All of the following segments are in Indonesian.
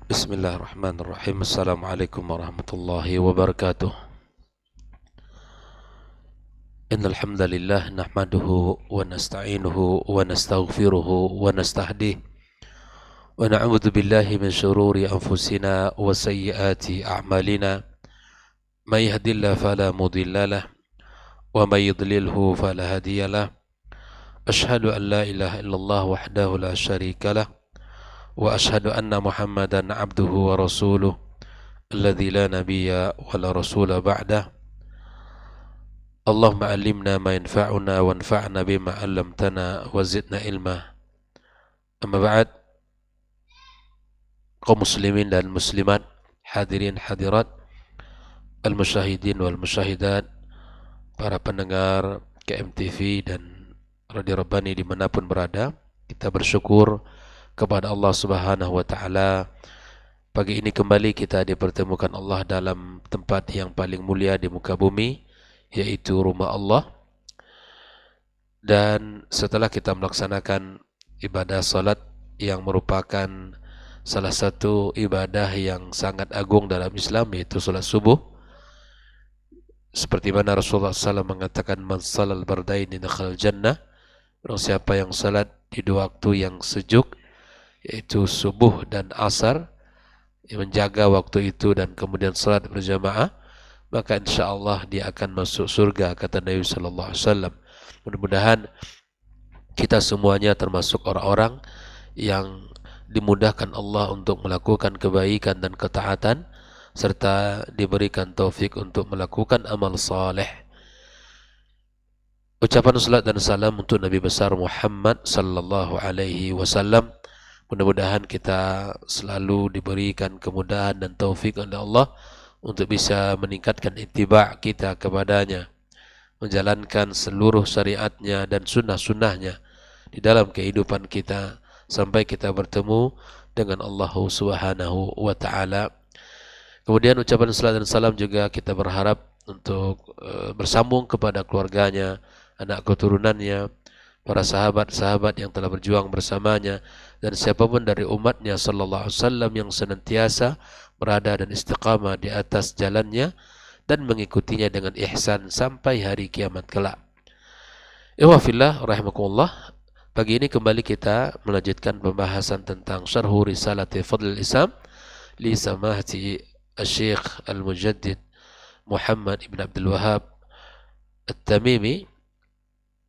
Bismillahirrahmanirrahim. Assalamualaikum warahmatullahi wabarakatuh. Innal hamdalillah nahmaduhu wa nasta'inuhu wa nastaghfiruhu wa nastahdihi wa na'udzu billahi min shururi anfusina wa sayyiati a'malina. May yahdihillahu fala mudilla lahu wa may yudlilhu fala hadiya lahu. Ashhadu an la ilaha illallah wahdahu la syarika lahu wa ashhadu anna Muhammadan abduhu wa rasuluh alladzi la nabiyya wa la rasula ba'dah. Allahumma allimna ma yanfa'una wanfa'na bima 'allamtana wa zidna ilma. Amma ba'd, kaum muslimin dan muslimat, hadirin hadirat, al-musyahidin wal musyahidat, para pendengar KMTV dan Radio Rabbani dimanapun berada, kita bersyukur kepada Allah Subhanahu wa Ta'ala. Pagi ini kembali kita dipertemukan Allah dalam tempat yang paling mulia di muka bumi, yaitu rumah Allah. Dan setelah kita melaksanakan ibadah salat yang merupakan salah satu ibadah yang sangat agung dalam Islam, yaitu salat subuh, seperti mana Rasulullah SAW mengatakan, man salal bardaini dakhal jannah, siapa yang salat di dua waktu yang sejuk, yaitu subuh dan asar, yang menjaga waktu itu dan kemudian salat berjamaah, maka insyaAllah dia akan masuk surga, kata Nabi Sallallahu Alaihi Wasallam. Mudah-mudahan kita semuanya termasuk orang-orang yang dimudahkan Allah untuk melakukan kebaikan dan ketaatan, serta diberikan taufik untuk melakukan amal saleh. Ucapan salat dan salam untuk Nabi besar Muhammad Sallallahu Alaihi Wasallam. Mudah-mudahan kita selalu diberikan kemudahan dan taufik oleh Allah untuk bisa meningkatkan ittiba' kita kepadanya, menjalankan seluruh syariatnya dan sunnah-sunnahnya di dalam kehidupan kita sampai kita bertemu dengan Allah Subhanahu wa Ta'ala. Kemudian ucapan salat dan salam juga kita berharap untuk bersambung kepada keluarganya, anak keturunannya, para sahabat-sahabat yang telah berjuang bersamanya, dan siapapun dari umatnya Sallallahu Alaihi Wasallam yang senantiasa berada dan istiqamah di atas jalannya dan mengikutinya dengan ihsan sampai hari kiamat kelak. Ikhwafillah rahimakumullah, pagi ini kembali kita melanjutkan pembahasan tentang syarhu risalati fadlil Islam li samahati Syekh Al-Mujaddid Muhammad ibn Abdul Wahhab At-Tamimi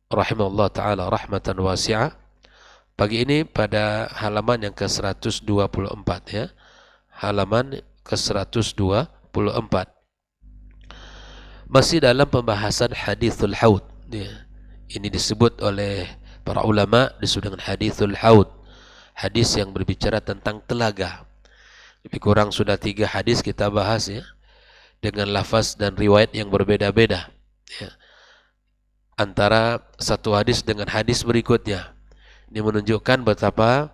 rahimahullah ta'ala rahmatan wasi'ah. Pagi ini pada halaman yang ke-124 ya. Halaman ke-124. Masih dalam pembahasan hadithul haud ya. Ini disebut oleh para ulama disebut dengan hadithul haud. Hadis yang berbicara tentang telaga. Lebih kurang sudah 3 hadis kita bahas ya. Dengan lafaz dan riwayat yang berbeda-beda ya. Antara satu hadis dengan hadis berikutnya. Ini menunjukkan betapa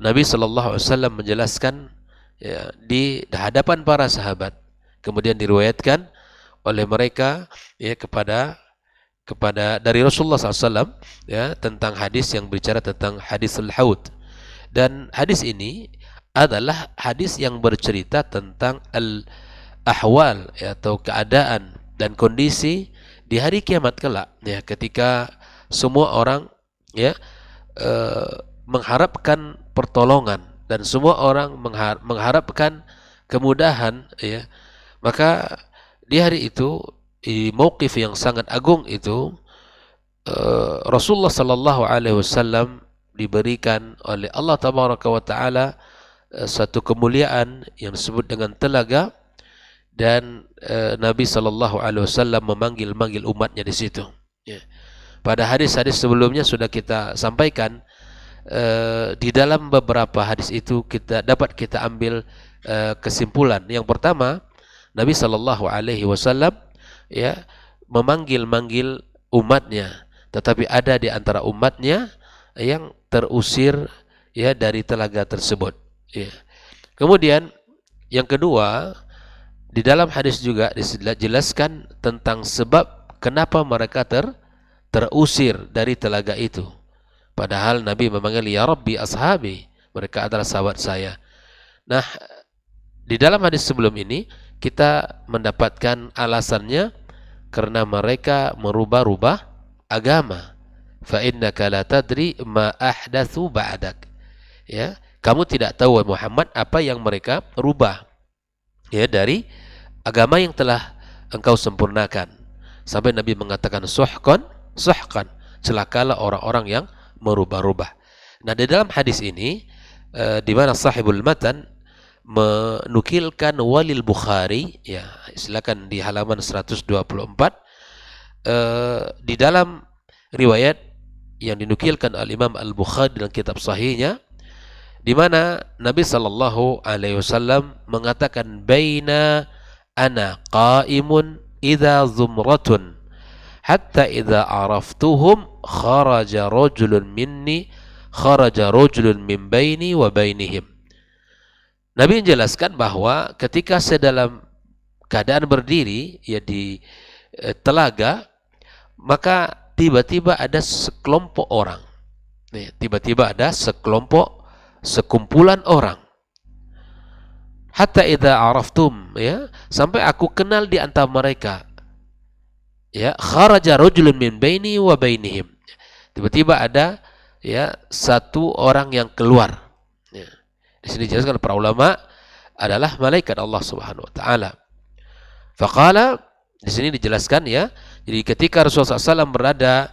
Nabi Sallallahu Alaihi Wasallam menjelaskan ya, di hadapan para sahabat, kemudian diriwayatkan oleh mereka ya, kepada dari Rasulullah SAW ya, tentang hadis yang bicara tentang hadisul haud. Dan hadis ini adalah hadis yang bercerita tentang al-ahwal ya, atau keadaan dan kondisi di hari kiamat kelak ya, ketika semua orang ya mengharapkan pertolongan dan semua orang mengharapkan kemudahan ya, maka di hari itu di mauqif yang sangat agung itu Rasulullah sallallahu alaihi wasallam diberikan oleh Allah tabaraka wa taala satu kemuliaan yang disebut dengan telaga, dan Nabi sallallahu alaihi wasallam memanggil umatnya di situ ya. Pada hadis-hadis sebelumnya sudah kita sampaikan, di dalam beberapa hadis itu dapat kita ambil kesimpulan. Yang pertama, Nabi Shallallahu Alaihi Wasallam ya memanggil umatnya, tetapi ada di antara umatnya yang terusir ya dari telaga tersebut. Ya. Kemudian yang kedua, di dalam hadis juga dijelaskan tentang sebab kenapa mereka terusir dari telaga itu. Padahal Nabi memanggil ya Rabbi ashabi, mereka adalah sahabat saya. Nah, di dalam hadis sebelum ini kita mendapatkan alasannya karena mereka merubah-rubah agama. Fa innaka la tadri ma ahdatsu ba'dak. Ya, kamu tidak tahu Muhammad apa yang mereka rubah ya dari agama yang telah engkau sempurnakan. Sampai Nabi mengatakan suhqan, suhqan, celakalah orang-orang yang merubah-rubah. Nah, di dalam hadis ini di mana sahibul matan menukilkan walil Bukhari, ya silakan di halaman 124, di dalam riwayat yang dinukilkan al-Imam Al-Bukhari dalam kitab sahihnya, di mana Nabi sallallahu alaihi wasallam mengatakan baina ana qaimun idza zumratun hatta idza araftuhum kharaja rajulun min baini wa bainihim. Nabi menjelaskan bahwa ketika saya dalam keadaan berdiri ya di telaga, maka tiba-tiba ada sekelompok orang. Tiba-tiba ada sekumpulan orang. Hatta idza araftum, ya, sampai aku kenal di antara mereka. Ya, kharaja rajulun min baini wa bainihim. Tiba-tiba ada ya satu orang yang keluar. Ya. Di sini dijelaskan para ulama adalah malaikat Allah Subhanahu wa taala. Faqala, di sini dijelaskan ya. Jadi ketika Rasulullah SAW berada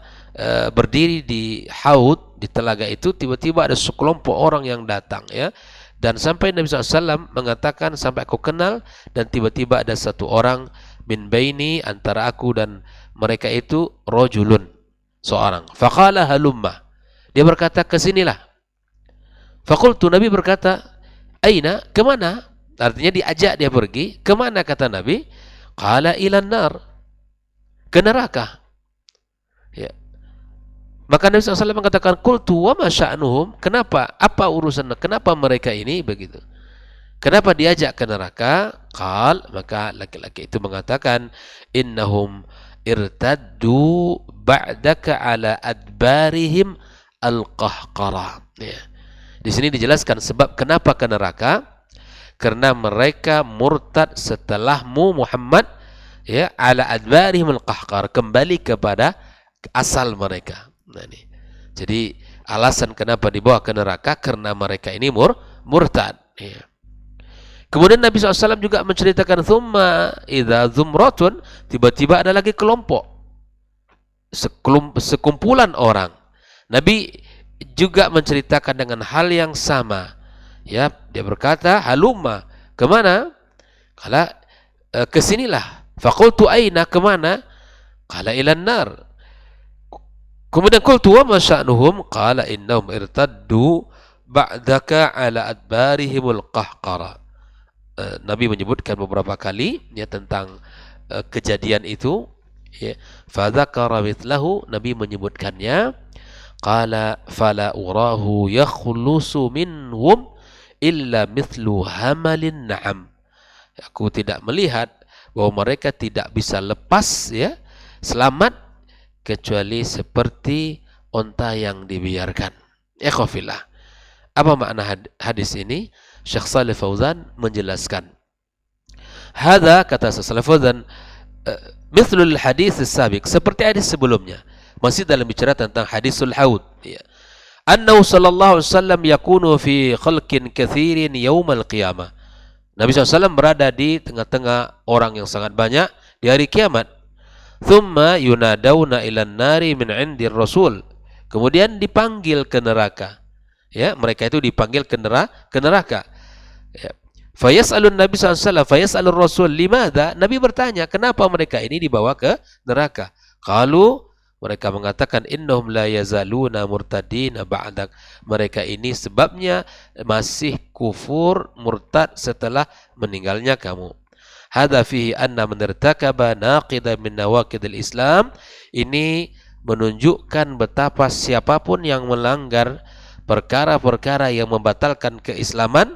berdiri di haud, di telaga itu, tiba-tiba ada sekelompok orang yang datang ya. Dan sampai Nabi SAW mengatakan sampai aku kenal, dan tiba-tiba ada satu orang min baini, antara aku dan mereka itu rajulun, seorang. Faqala halumma, dia berkata kesinilah. Faqultu, Nabi berkata aina, kemana? Artinya diajak dia pergi. Kemana kata Nabi? Qala ilan nar, ke neraka. Ya. Maka Nabi SAW mengatakan, qultu wa ma sya'nuhum, kenapa? Apa urusan? Kenapa mereka ini begitu? Kenapa diajak ke neraka? Qal, maka laki-laki itu mengatakan, innahum irtaddu ba'daka ala adbarihim al-qahqara. Ya. Di sini dijelaskan sebab kenapa ke neraka, karena mereka murtad setelahmu Muhammad, ya, ala adbarihim al-qahqar, kembali kepada asal mereka. Nah, ini. Jadi alasan kenapa dibawa ke neraka karena mereka ini murtad. Ya. Kemudian Nabi SAW juga menceritakan thumma idza zumratun, tiba-tiba ada lagi kelompok, sekumpulan orang. Nabi juga menceritakan dengan hal yang sama. Ya, dia berkata, halumma, kemana? Kala kesinilah. Faqultu aina, kemana? Qala ilan nar. Kemudian qultu wa ma sya'nuhum? Qala innahum irtaddu ba'daka ala adbarihimul qahqara. Nabi menyebutkan beberapa kali ya tentang kejadian itu. Ya. Fa dzakara mithlahu, Nabi menyebutkannya. Qala fala urahu yakhlusu minhum illa mithlu hamalin na'am. Aku tidak melihat bahwa mereka tidak bisa lepas ya selamat kecuali seperti onta yang dibiarkan. Ikhwafillah. Apa makna hadis ini? Syekh Shalih Fauzan menjelaskan. Hadza, kata Syekh Shalih Fauzan, mithlul hadis as-sabiq, seperti hadis sebelumnya. Masih dalam bicara tentang hadisul haud. Ya. Annahu sallallahu alaihi wasallam yakunu fi khalqin katsirin yaumal qiyamah. Nabi SAW berada di tengah-tengah orang yang sangat banyak di hari kiamat. Thumma yunadawna ilan nari min indir rasul. Kemudian dipanggil ke neraka. Ya, mereka itu dipanggil ke neraka. Ya. Fayas'alun Nabi SAW, fayas'alur rasul limadha? Nabi bertanya, kenapa mereka ini dibawa ke neraka? Qalu, mereka mengatakan, innahum la yazaluna murtadina ba'dak. Mereka ini sebabnya masih kufur murtad setelah meninggalnya kamu. Hadza fihi anna man irtakaba naqidan min nawaqidil Islam. Ini menunjukkan betapa siapapun yang melanggar perkara-perkara yang membatalkan keislaman,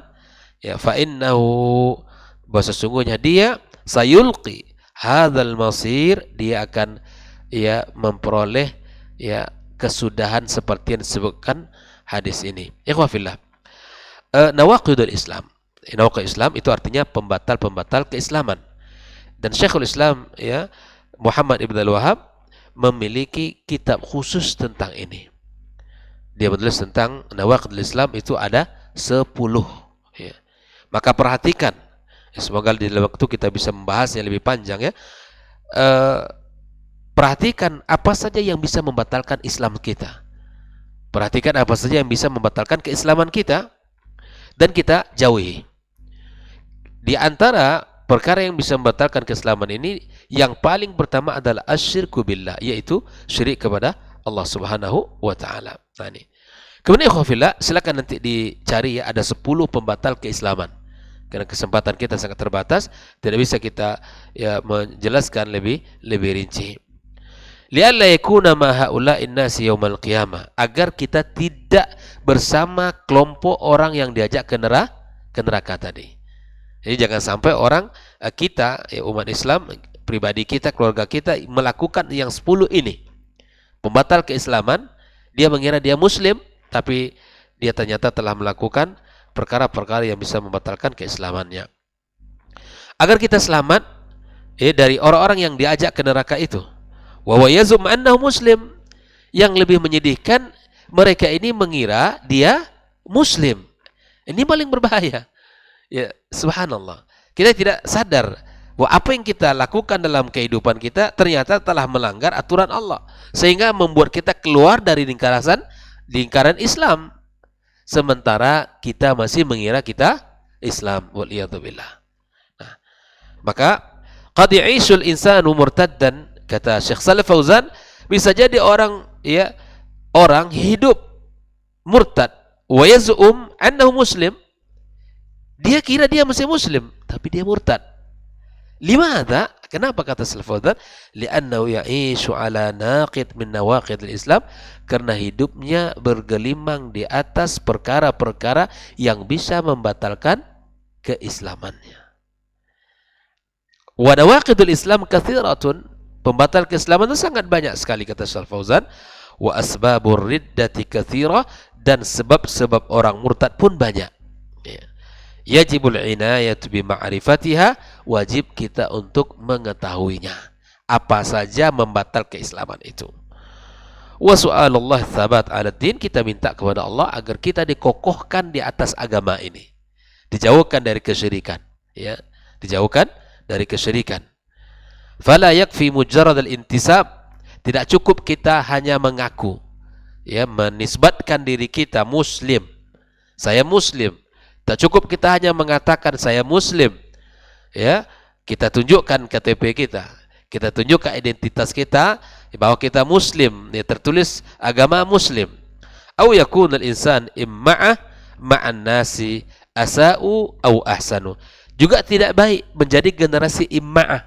ya, fa innahu, bahwa sesungguhnya dia sayulqi hadzal masir, dia akan ya memperoleh ya kesudahan seperti yang disebutkan hadis ini. Ikhwafillah. nawaqidul Islam. Nawaqidul Islam itu artinya pembatal-pembatal keislaman. Dan Syekhul Islam ya Muhammad Ibn Al-Wahhab memiliki kitab khusus tentang ini. Dia menulis tentang nawaqidul Islam itu ada 10 ya. Maka perhatikan, semoga di dalam waktu kita bisa membahasnya lebih panjang ya. Perhatikan apa saja yang bisa membatalkan Islam kita. Perhatikan apa saja yang bisa membatalkan keislaman kita dan kita jauhi. Di antara perkara yang bisa membatalkan keislaman ini, yang paling pertama adalah asyirku billah, yaitu syirik kepada Allah Subhanahu wa taala. Nah, ini. Kemudian ikhwafillah, silakan nanti dicari ya, ada 10 pembatal keislaman. Karena kesempatan kita sangat terbatas, tidak bisa kita ya menjelaskan lebih rinci. Li'alla yakuna ma haula'in nasi yaumal qiyamah, agar kita tidak bersama kelompok orang yang diajak ke neraka tadi. Jadi jangan sampai orang kita ya, umat Islam, pribadi kita, keluarga kita melakukan yang 10 ini. Pembatal keislaman, dia mengira dia muslim, tapi dia ternyata telah melakukan perkara-perkara yang bisa membatalkan keislamannya. Agar kita selamat dari orang-orang yang diajak ke neraka itu. Wa yazum annahu muslim. Yang lebih menyedihkan, mereka ini mengira dia muslim. Ini paling berbahaya. Ya, subhanallah. Kita tidak sadar bahwa apa yang kita lakukan dalam kehidupan kita ternyata telah melanggar aturan Allah, sehingga membuat kita keluar dari lingkaran Islam. Sementara kita masih mengira kita Islam. Waliyadzubillah. Nah, maka qad ya'ishul insanu murtaddan, kata Syekh Shalih Fauzan, bisa jadi orang hidup murtad wa yaz'um annahu muslim. Dia kira dia masih muslim, tapi dia murtad. Limadha? Kenapa kata Shalih Fauzan? Li'annahu ya'ishu ala naqid min nawaqidil Islam, karena hidupnya bergelimang di atas perkara-perkara yang bisa membatalkan keislamannya. Wa nawaqidul Islam katsiratun, pembatal keislaman itu sangat banyak sekali, kata Shalih Fauzan. Wa asbabur riddati katsira, dan sebab-sebab orang murtad pun banyak. Ya. Yajibul inayatu bi ma'rifatiha, wajib kita untuk mengetahuinya. Apa saja membatal keislaman itu. Wa su'alullah tsabat 'ala din, kita minta kepada Allah agar kita dikokohkan di atas agama ini. Dijauhkan dari kesyirikan, ya. Dijauhkan dari kesyirikan. Fala yakfi mujarrad al-intisab, tidak cukup kita hanya mengaku, ya, menisbatkan diri kita muslim. Saya muslim. Tak cukup kita hanya mengatakan saya muslim, ya, kita tunjukkan KTP kita, kita tunjukkan identitas kita bahwa kita muslim, ya, tertulis agama muslim. Au yakunal insan imma'ah ma'an nasi asa'u au ahsanu, juga tidak baik menjadi generasi imma'ah.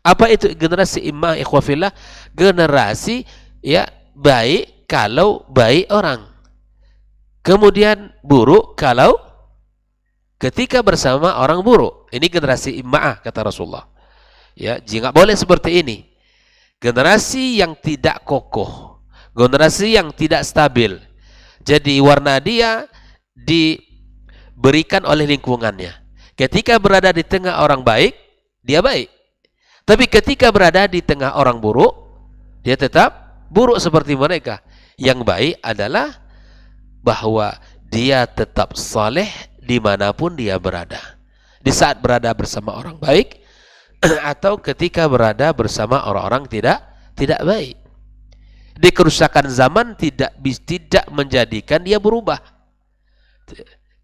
Apa itu generasi imma'ah, ikhwafillah? Generasi ya baik kalau baik orang, kemudian buruk kalau ketika bersama orang buruk. Ini generasi imma'ah, kata Rasulullah. Ya, jangan boleh seperti ini. Generasi yang tidak kokoh, generasi yang tidak stabil. Jadi warna dia diberikan oleh lingkungannya. Ketika berada di tengah orang baik, dia baik. Tapi ketika berada di tengah orang buruk, dia tetap buruk seperti mereka. Yang baik adalah bahwa dia tetap saleh dimanapun dia berada, di saat berada bersama orang baik atau ketika berada bersama orang-orang tidak baik. Di kerusakan zaman tidak menjadikan dia berubah.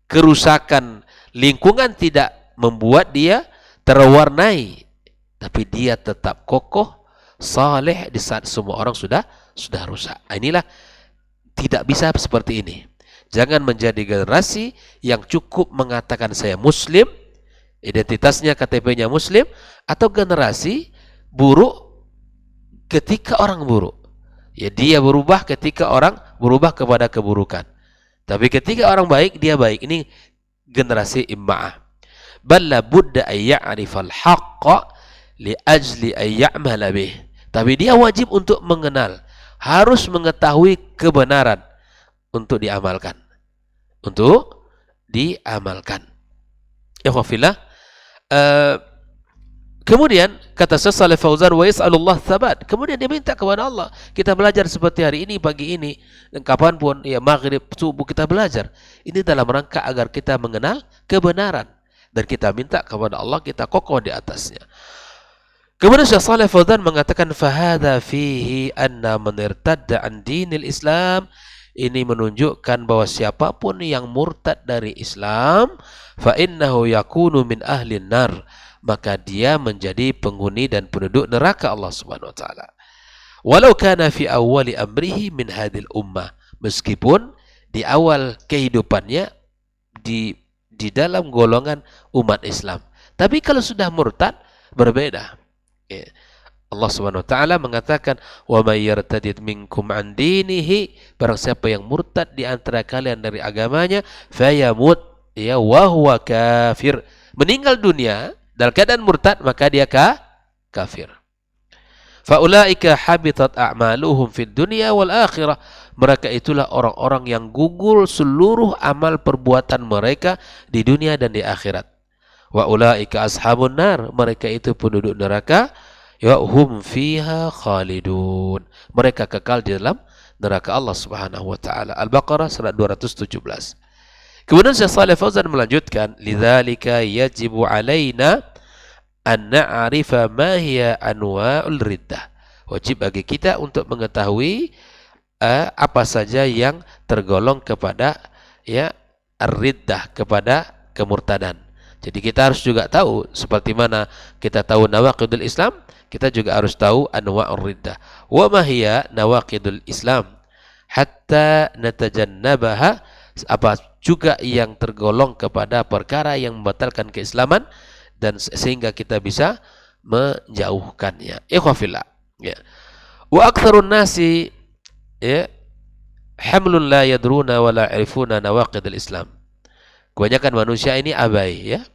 Kerusakan lingkungan tidak membuat dia terwarnai, tapi dia tetap kokoh, saleh di saat semua orang sudah rusak. Inilah tidak bisa seperti ini. Jangan menjadi generasi yang cukup mengatakan saya muslim, identitasnya KTP-nya muslim, atau generasi buruk ketika orang buruk. Ya, dia berubah ketika orang berubah kepada keburukan. Tapi ketika orang baik, dia baik. Ini generasi imma'ah. Balla budda ay ya'rifal haqqa li ajli ay ya'mala bih. Tapi dia wajib untuk mengenal, harus mengetahui kebenaran untuk diamalkan, untuk diamalkan. Ikhwafillah. Kemudian kata Syekh Shalih Fauzan, wa yas'alullah tsabat. Kemudian dia minta kepada Allah. Kita belajar seperti hari ini, pagi ini, dan kapanpun, ya maghrib, subuh kita belajar. Ini dalam rangka agar kita mengenal kebenaran. Dan kita minta kepada Allah, kita kokoh di atasnya. Kemudian Syekh Shalih Fauzan mengatakan, fahadha fihi anna man irtadda an dinil Islam. Ini menunjukkan bahwa siapapun yang murtad dari Islam, fa innahu yakunu min ahlin nar, maka dia menjadi penghuni dan penduduk neraka Allah Subhanahu wa taala. Walau kana fi awwali amrihi min hadhil ummah, meskipun di awal kehidupannya di dalam golongan umat Islam. Tapi kalau sudah murtad berbeda. Ya. Allah Subhanahu wa taala mengatakan, wa may yartadid minkum an dinihi, barang siapa yang murtad di antara kalian dari agamanya, fayamut ya wa huwa kafir, meninggal dunia dalam keadaan murtad, maka dia kafir. Faulaika habitat a'maluhum fid dunya wal akhirah. Mereka itulah orang-orang yang gugur seluruh amal perbuatan mereka di dunia dan di akhirat. Wa ulaika ashabun nar. Mereka itu penduduk neraka. Ya hum fiha khalidun. Mereka kekal di dalam neraka Allah Subhanahu wa taala. Al-Baqarah surat 217. Kemudian Syekh Shalih Fauzan melanjutkan, lidzalika yajibu alaina an na'rifa ma hiya anwa'ul riddah. Wajib bagi kita untuk mengetahui apa saja yang tergolong kepada ya ar-riddah, kepada kemurtadan. Jadi kita harus juga tahu, seperti mana kita tahu nawaqidul Islam, kita juga harus tahu anwa'ur riddah. Wa ma hiya nawaqidul Islam hatta natajannabaha, apa juga yang tergolong kepada perkara yang membatalkan keislaman dan sehingga kita bisa menjauhkannya. Ikhwafillah. Ya. Wa aktsarun nasi ya hamlun la yadruna wa la ya'rifuna nawaqidul Islam. Kebanyakan manusia ini abai ya.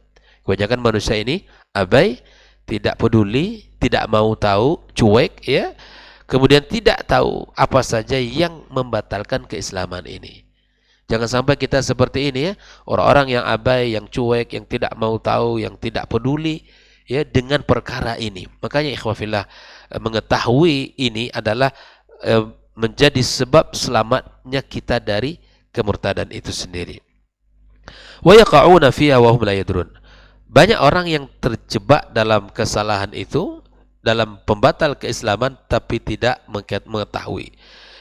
Kebanyakan manusia ini abai, tidak peduli, tidak mau tahu, cuek ya. Kemudian tidak tahu apa saja yang membatalkan keislaman ini. Jangan sampai kita seperti ini ya, orang-orang yang abai, yang cuek, yang tidak mau tahu, yang tidak peduli ya dengan perkara ini. Makanya ikhwafillah, mengetahui ini adalah menjadi sebab selamatnya kita dari kemurtadan itu sendiri. Wa yaqa'una fiha wa hum la yadrun. Banyak orang yang terjebak dalam kesalahan itu, dalam pembatal keislaman, tapi tidak mengetahui.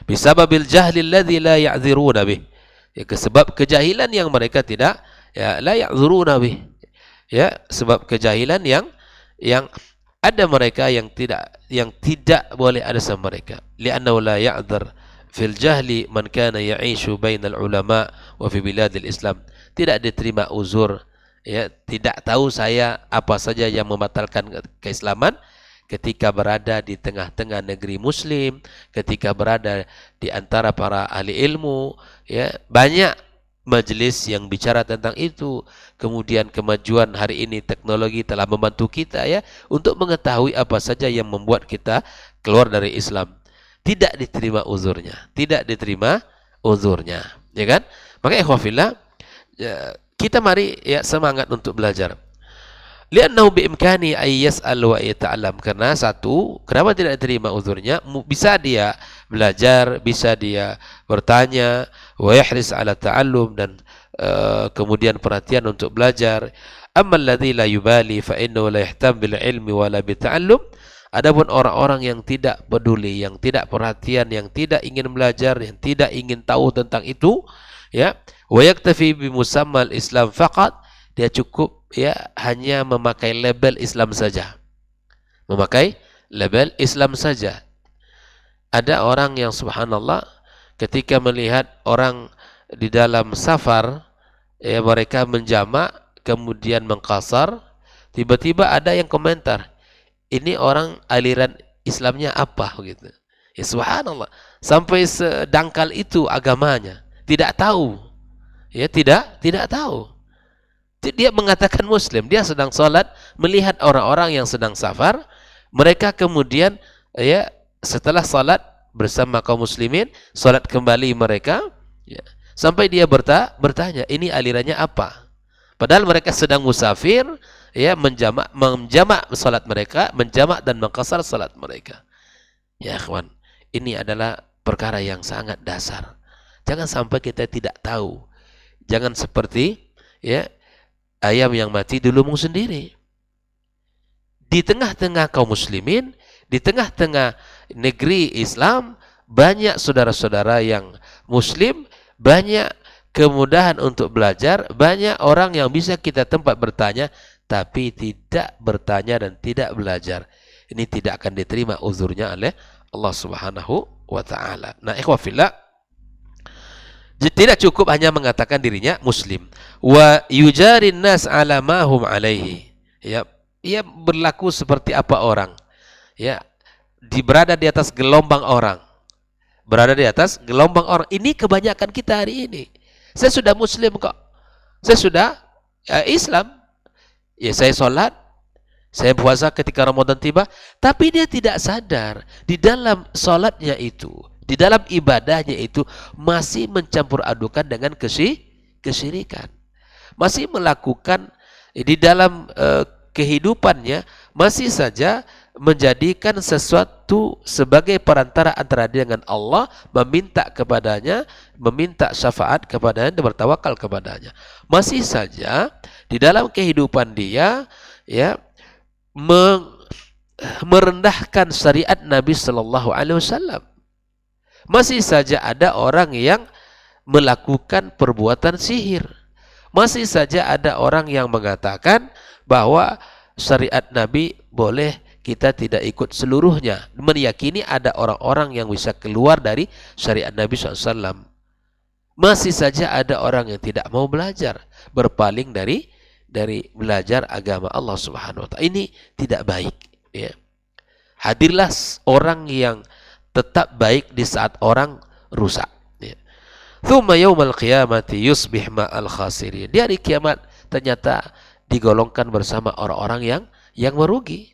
Bisababil jahli alladhi la ya'dziruna bih. Ya, sebab kejahilan yang mereka tidak ya la ya'dzuruna bih. Ya, sebab kejahilan yang ada mereka yang tidak boleh ada sama mereka. Li'annahu la ya'dzur fil jahli man kana ya'ishu bainal ulama wa fi biladil Islam. Tidak diterima uzur ya, tidak tahu saya apa saja yang membatalkan keislaman ketika berada di tengah-tengah negeri muslim, ketika berada di antara para ahli ilmu ya, banyak majelis yang bicara tentang itu. Kemudian kemajuan hari ini teknologi telah membantu kita ya untuk mengetahui apa saja yang membuat kita keluar dari Islam. Tidak diterima uzurnya, ya kan? Maka ikhwafillah, ya, kita mari ya semangat untuk belajar. Li'annahu biimkani ay yas'al wa yata'allam. Karena satu, kenapa tidak diterima uzurnya? Bisa dia belajar, bisa dia bertanya, wa yahris ala ta'allum, dan kemudian perhatian untuk belajar. Amma alladhi la yubali fa innahu la yahtam bil ilmi wa la bita'allum. Adapun orang-orang yang tidak peduli, yang tidak perhatian, yang tidak ingin belajar, yang tidak ingin tahu tentang itu, ya, wa yaktafi bi musammal Islam faqat, dia cukup ya hanya memakai label Islam saja. Memakai label Islam saja. Ada orang yang subhanallah ketika melihat orang di dalam safar ya, mereka menjamak kemudian mengqasar, tiba-tiba ada yang komentar, ini orang aliran Islamnya apa gitu. Ya subhanallah, sampai sedangkal itu agamanya, tidak tahu. Ya tidak tahu. Dia mengatakan muslim, dia sedang sholat, melihat orang-orang yang sedang safar, mereka kemudian ya setelah sholat bersama kaum muslimin, sholat kembali mereka, ya, Sampai dia bertanya, ini alirannya apa? Padahal mereka sedang musafir, ya, menjamak salat mereka, menjamak dan mengqasar salat mereka. Ya kawan, ini adalah perkara yang sangat dasar. Jangan sampai kita tidak tahu. Jangan seperti, ya, ayam yang mati di lumbung sendiri. Di tengah-tengah kaum muslimin, di tengah-tengah negeri Islam, banyak saudara-saudara yang muslim, banyak kemudahan untuk belajar, banyak orang yang bisa kita tempat bertanya, tapi tidak bertanya dan tidak belajar. Ini tidak akan diterima uzurnya oleh Allah Subhanahu wa ta'ala. Nah, ikhwah fillah, tidak cukup hanya mengatakan dirinya muslim. Wa yujarin nas ala ma hum alaihi. Ya, ia berlaku seperti apa orang. Ya, berada di atas gelombang orang. Berada di atas gelombang orang. Ini kebanyakan kita hari ini. Saya sudah muslim kok. Saya sudah Islam. Ya, saya sholat, saya puasa ketika Ramadan tiba, tapi dia tidak sadar di dalam sholatnya itu, di dalam ibadahnya itu masih mencampur adukan dengan kesyirikan. Masih melakukan di dalam kehidupannya, masih saja menjadikan sesuatu sebagai perantara antara dia dengan Allah, meminta kepadanya, meminta syafaat kepadanya, dan bertawakal kepadanya. Masih saja di dalam kehidupan dia, ya, merendahkan syariat Nabi Sallallahu Alaihi Wasallam. Masih saja ada orang yang melakukan perbuatan sihir. Masih saja ada orang yang mengatakan bahwa syariat Nabi boleh kita tidak ikut seluruhnya, meyakini ada orang-orang yang bisa keluar dari syariat Nabi SAW. Masih saja ada orang yang tidak mau belajar, berpaling dari belajar agama Allah Subhanahu wa ta'ala. Ini tidak baik, ya. Hadirlah orang yang tetap baik di saat orang rusak, ya. Thumma yaumal qiyamati yusbih ma'al khasirin. Di hari kiamat ternyata digolongkan bersama orang-orang yang merugi.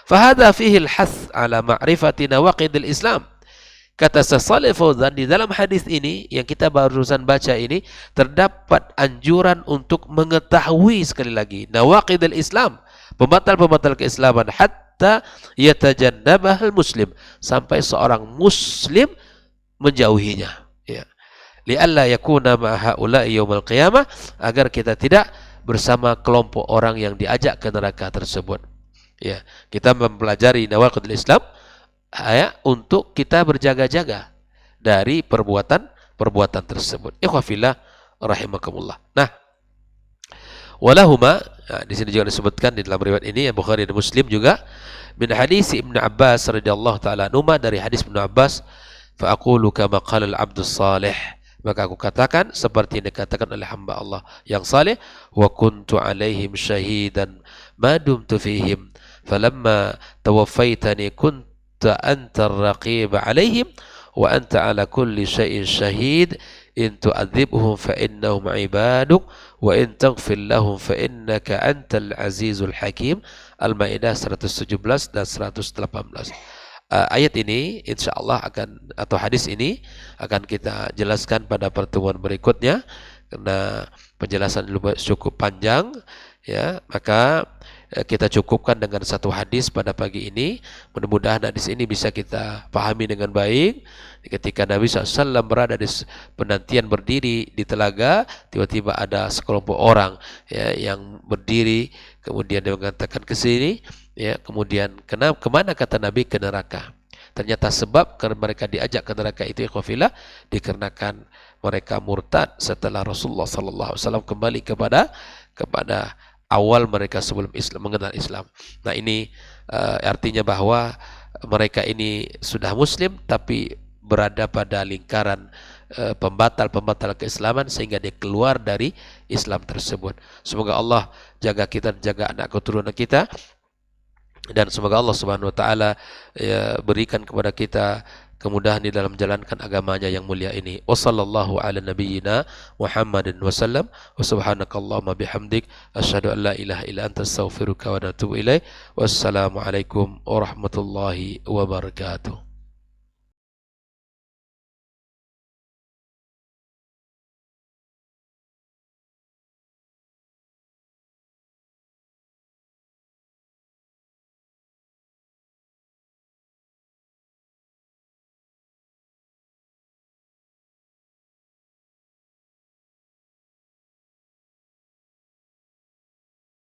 Fahadha fihi al-hath ala ma'rifati nawaqidil Islam. Kata Saleh Fauzan, di dalam hadis ini yang kita barusan baca ini terdapat anjuran untuk mengetahui sekali lagi nawaqidil Islam, pembatal-pembatal keislaman, hatta yatajannabahal muslim, sampai seorang muslim menjauhinya, ya. Li'alla yakuna ma haula'i yaumil qiyamah, agar kita tidak bersama kelompok orang yang diajak ke neraka tersebut. Ya, kita mempelajari nawaqidul Islam, ya, untuk kita berjaga-jaga dari perbuatan tersebut. Ikhwafillah rahimakumullah. Nah, walahuma, di sini juga disebutkan di dalam riwayat ini, Bukhari dan Muslim juga, min hadis Ibnu Abbas radhiyallahu taala anhuma, dari hadis Ibnu Abbas, fa aqulu kama qala al-'abdus salih, maka aku katakan seperti yang dikatakan oleh hamba Allah yang saleh, wa kuntu alaihim syahidan ma dumtu fihim falamma tawaffaitani kunta anta ar-raqib alaihim wa anta ala kulli syai'in syahid in tu'adzibhum fa innahum 'ibaduk wa in taghfir lahum fa innaka antal azizul hakim. Al-Maidah 117 dan 118. Ayat ini insyaallah akan, atau hadis ini akan kita jelaskan pada pertemuan berikutnya, karena penjelasan cukup panjang, ya. Maka kita cukupkan dengan satu hadis pada pagi ini. Mudah-mudahan hadis ini bisa kita pahami dengan baik. Ketika Nabi SAW berada di penantian berdiri di telaga, tiba-tiba ada sekelompok orang, ya, yang berdiri, kemudian dia mengatakan ke sini, ya, kemudian kemana, kata Nabi, ke neraka. Ternyata sebab karena mereka diajak ke neraka itu, ikhwafillah, dikarenakan mereka murtad setelah Rasulullah SAW kembali kepada awal mereka sebelum Islam, mengenal Islam. Nah, ini artinya bahwa mereka ini sudah muslim tapi berada pada lingkaran pembatal keislaman, sehingga dia keluar dari Islam tersebut. Semoga Allah jaga kita, jaga anak keturunan kita, dan semoga Allah Subhanahu wa taala, ya, berikan kepada kita kemudahan di dalam menjalankan agamanya yang mulia ini. Wassallallahu ala nabiyyina Muhammadin wasallam, wa subhanakallahumma bihamdik, asyhadu an la ilaha illa anta astaghfiruka wa atubu ilaik. Wassalamu alaikum warahmatullahi wabarakatuh.